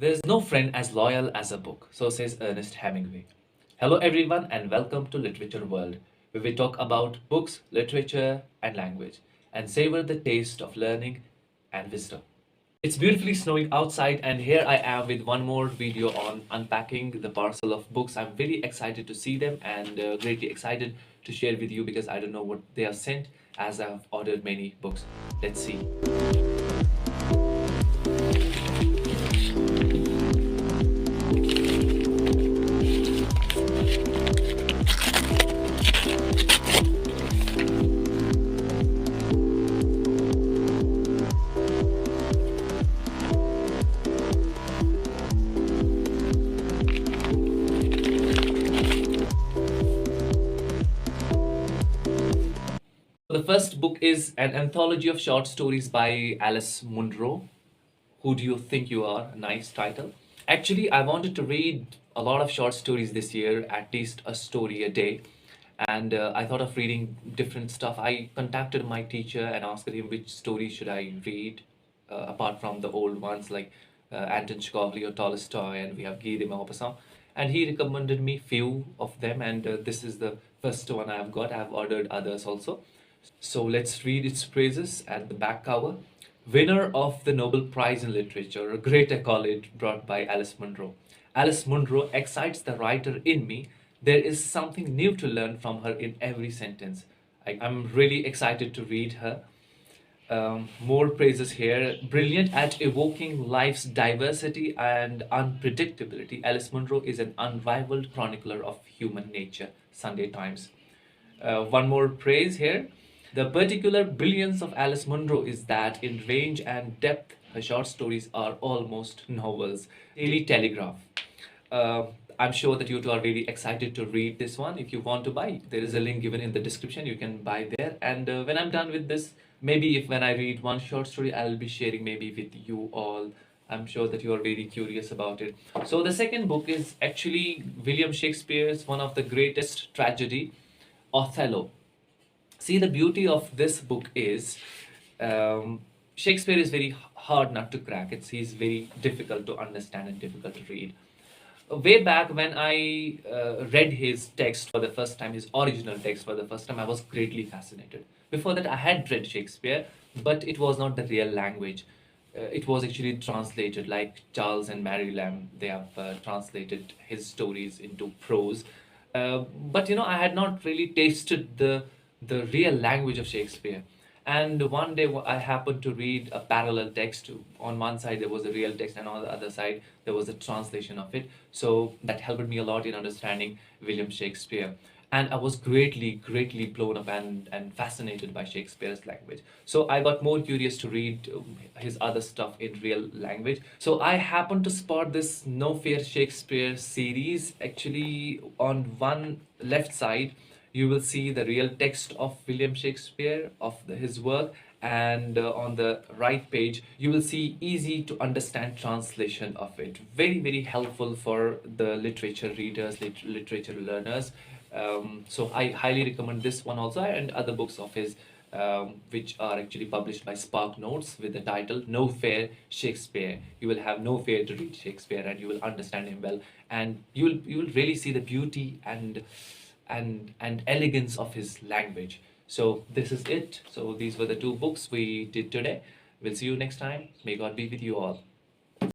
There's no friend as loyal as a book, so says Ernest Hemingway. Hello, everyone, and welcome to Literature World, where we talk about books, literature, and language, and savor the taste of learning and wisdom. It's beautifully snowing outside, and here I am with one more video on unpacking the parcel of books. I'm very excited to see them and greatly excited to share with you because I don't know what they are sent as I've ordered many books. Let's see. The first book is an anthology of short stories by Alice Munro. Who Do You Think You Are? A nice title. Actually, I wanted to read a lot of short stories this year, at least a story a day. And I thought of reading different stuff. I contacted my teacher and asked him which story should I read, apart from the old ones like Anton Chekhov or Tolstoy, and we have Guy de Maupassant. And he recommended me few of them, and this is the first one I have got. I have ordered others also. So let's read its praises at the back cover. Winner of the Nobel Prize in Literature, a great accolade brought by Alice Munro. Alice Munro excites the writer in me. There is something new to learn from her in every sentence. I'm really excited to read her. More praises here. Brilliant at evoking life's diversity and unpredictability, Alice Munro is an unrivaled chronicler of human nature. Sunday Times. One more praise here. The particular brilliance of Alice Munro is that in range and depth, her short stories are almost novels. Daily Telegraph. Uh, I'm sure that you two are really excited to read this one. If you want to buy, there is a link given in the description. You can buy there. And when I'm done with this, maybe if when I read one short story, I'll be sharing maybe with you all. I'm sure that you are very curious about it. So the second book is actually William Shakespeare's one of the greatest tragedy, Othello. See, the beauty of this book is Shakespeare is very hard not to crack. He's very difficult to understand and difficult to read. Way back when I read his text for the first time, his original text for the first time, I was greatly fascinated. Before that, I had read Shakespeare, but it was not the real language. It was actually translated, like Charles and Mary Lamb. They have translated his stories into prose. But I had not really tasted the real language of Shakespeare. And one day I happened to read a parallel text. On one side there was a real text, and on the other side there was a translation of it. So that helped me a lot in understanding William Shakespeare. And I was greatly blown up and fascinated by Shakespeare's language. So I got more curious to read his other stuff in real language. So I happened to spot this No Fear Shakespeare series. Actually, on one left side, you will see the real text of William Shakespeare, of his work, and on the right page, you will see easy to understand translation of it. Very helpful for the literature readers, literature learners. So I highly recommend this one also and other books of his, which are actually published by Spark Notes with the title No Fear Shakespeare. You will have no fear to read Shakespeare, and you will understand him well, and you will really see the beauty and elegance of his language. So this is it. So these were the two books we did today. We'll see you next time. May God be with you all.